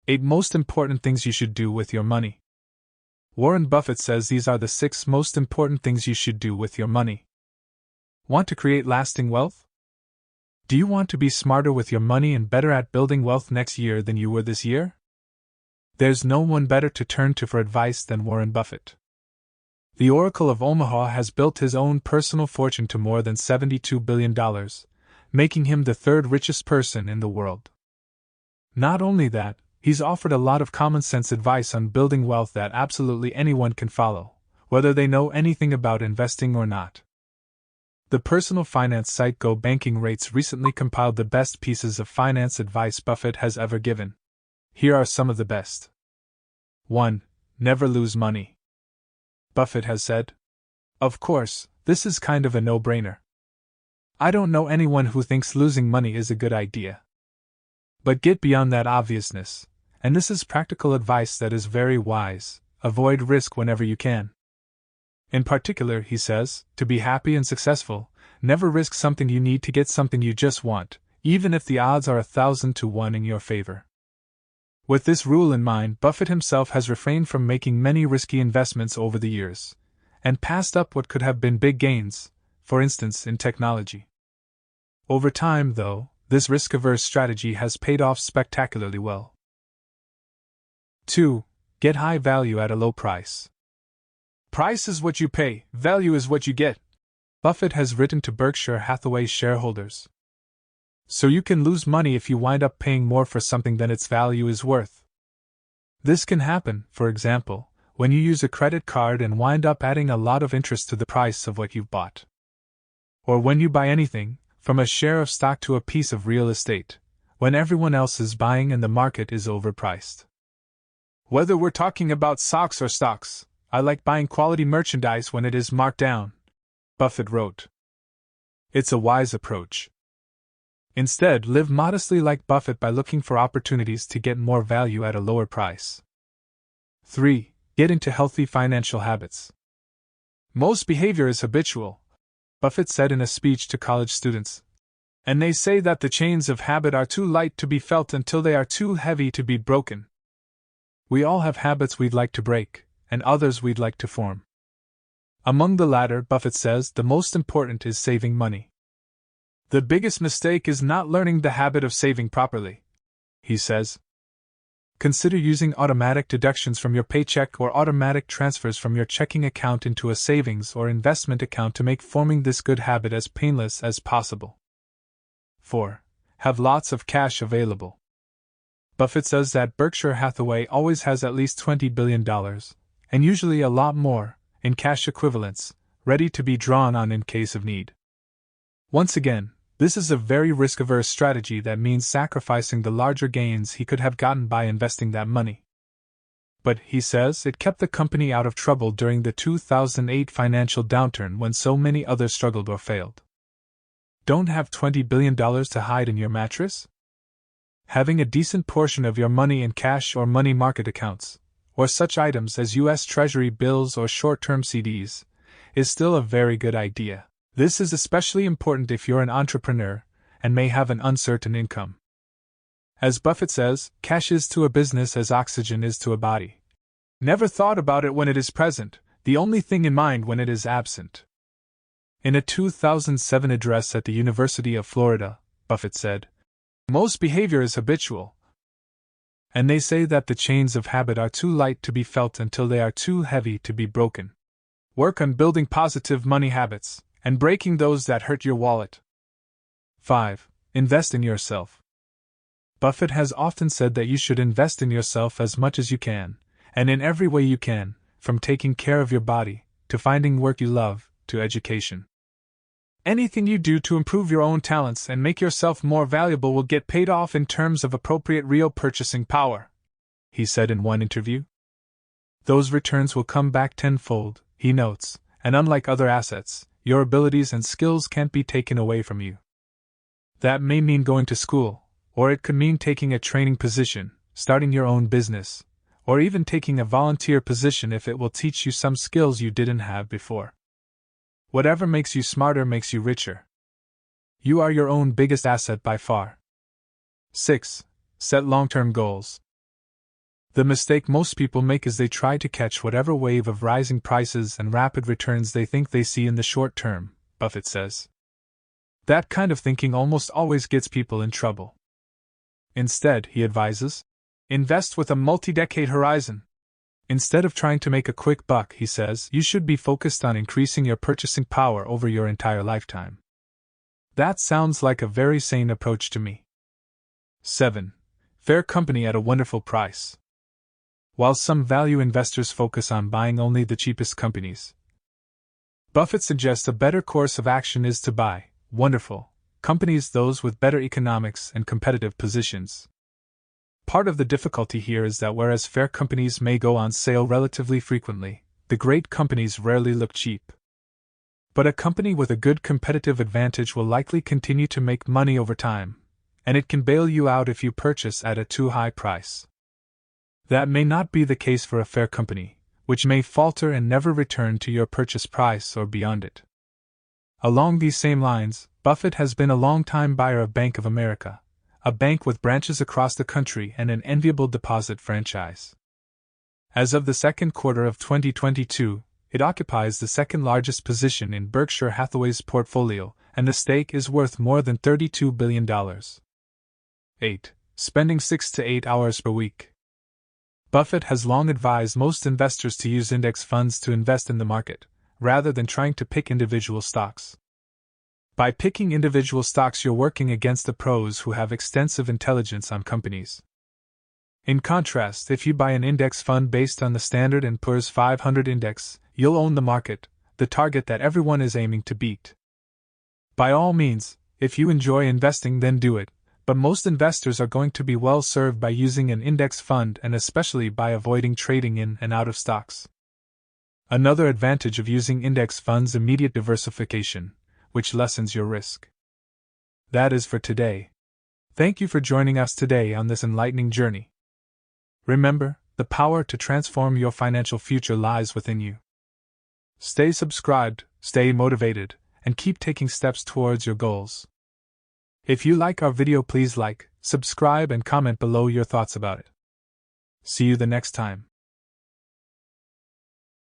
8 most important things you should do with your money. Warren Buffett says these are the 6 most important things you should do with your money. Want to create lasting wealth? Do you want to be smarter with your money and better at building wealth next year than you were this year? There's no one better to turn to for advice than Warren Buffett. The Oracle of Omaha has built his own personal fortune to more than $72 billion, making him the 3rd richest person in the world. Not only that, he's offered a lot of common-sense advice on building wealth that absolutely anyone can follow, whether they know anything about investing or not. The personal finance site Go Banking Rates recently compiled the best pieces of finance advice Buffett has ever given. Here are some of the best. 1. Never lose money. Buffett has said, "Of course, this is kind of a no-brainer. I don't know anyone who thinks losing money is a good idea. But get beyond that obviousness, and this is practical advice that is very wise: avoid risk whenever you can. In particular, he says, to be happy and successful, never risk something you need to get something you just want, even if the odds are 1,000 to 1 in your favor." With this rule in mind, Buffett himself has refrained from making many risky investments over the years, and passed up what could have been big gains, for instance in technology. Over time, though, this risk-averse strategy has paid off spectacularly well. 2. Get high value at a low price. Price is what you pay, value is what you get, Buffett has written to Berkshire Hathaway shareholders. So you can lose money if you wind up paying more for something than its value is worth. This can happen, for example, when you use a credit card and wind up adding a lot of interest to the price of what you've bought. Or when you buy anything, from a share of stock to a piece of real estate, when everyone else is buying and the market is overpriced. Whether we're talking about socks or stocks, I like buying quality merchandise when it is marked down, Buffett wrote. It's a wise approach. Instead, live modestly like Buffett by looking for opportunities to get more value at a lower price. 3. Get into healthy financial habits. Most behavior is habitual, Buffett said in a speech to college students. And they say that the chains of habit are too light to be felt until they are too heavy to be broken. We all have habits we'd like to break, and others we'd like to form. Among the latter, Buffett says, the most important is saving money. The biggest mistake is not learning the habit of saving properly, he says. Consider using automatic deductions from your paycheck or automatic transfers from your checking account into a savings or investment account to make forming this good habit as painless as possible. 4. Have lots of cash available. Buffett says that Berkshire Hathaway always has at least $20 billion, and usually a lot more, in cash equivalents, ready to be drawn on in case of need. Once again, this is a very risk-averse strategy that means sacrificing the larger gains he could have gotten by investing that money. But, he says, it kept the company out of trouble during the 2008 financial downturn when so many others struggled or failed. Don't have $20 billion to hide in your mattress? Having a decent portion of your money in cash or money market accounts, or such items as U.S. Treasury bills or short-term CDs, is still a very good idea. This is especially important if you're an entrepreneur and may have an uncertain income. As Buffett says, cash is to a business as oxygen is to a body. Never thought about it when it is present, the only thing in mind when it is absent. In a 2007 address at the University of Florida, Buffett said, "Most behavior is habitual, and they say that the chains of habit are too light to be felt until they are too heavy to be broken. Work on building positive money habits, and breaking those that hurt your wallet." 5. Invest in yourself. Buffett has often said that you should invest in yourself as much as you can, and in every way you can, from taking care of your body, to finding work you love, to education. Anything you do to improve your own talents and make yourself more valuable will get paid off in terms of appropriate real purchasing power, he said in one interview. Those returns will come back tenfold, he notes, and unlike other assets, your abilities and skills can't be taken away from you. That may mean going to school, or it could mean taking a training position, starting your own business, or even taking a volunteer position if it will teach you some skills you didn't have before. Whatever makes you smarter makes you richer. You are your own biggest asset by far. 6. Set long-term goals. The mistake most people make is they try to catch whatever wave of rising prices and rapid returns they think they see in the short term, Buffett says. That kind of thinking almost always gets people in trouble. Instead, he advises, invest with a multi-decade horizon. Instead of trying to make a quick buck, he says, you should be focused on increasing your purchasing power over your entire lifetime. That sounds like a very sane approach to me. 7. Fair company at a wonderful price. While some value investors focus on buying only the cheapest companies, Buffett suggests a better course of action is to buy wonderful companies, those with better economics and competitive positions. Part of the difficulty here is that whereas fair companies may go on sale relatively frequently, the great companies rarely look cheap. But a company with a good competitive advantage will likely continue to make money over time, and it can bail you out if you purchase at a too high price. That may not be the case for a fair company, which may falter and never return to your purchase price or beyond it. Along these same lines, Buffett has been a long-time buyer of Bank of America, a bank with branches across the country and an enviable deposit franchise. As of the second quarter of 2022, it occupies the second largest position in Berkshire Hathaway's portfolio, and the stake is worth more than $32 billion. 8. Spending 6 to 8 hours per week. Buffett has long advised most investors to use index funds to invest in the market, rather than trying to pick individual stocks. By picking individual stocks, you're working against the pros who have extensive intelligence on companies. In contrast, if you buy an index fund based on the Standard & Poor's 500 index, you'll own the market, the target that everyone is aiming to beat. By all means, if you enjoy investing, then do it, but most investors are going to be well served by using an index fund and especially by avoiding trading in and out of stocks. Another advantage of using index funds is immediate diversification, which lessens your risk. That is for today. Thank you for joining us today on this enlightening journey. Remember, the power to transform your financial future lies within you. Stay subscribed, stay motivated, and keep taking steps towards your goals. If you like our video, please like, subscribe, and comment below your thoughts about it. See you the next time.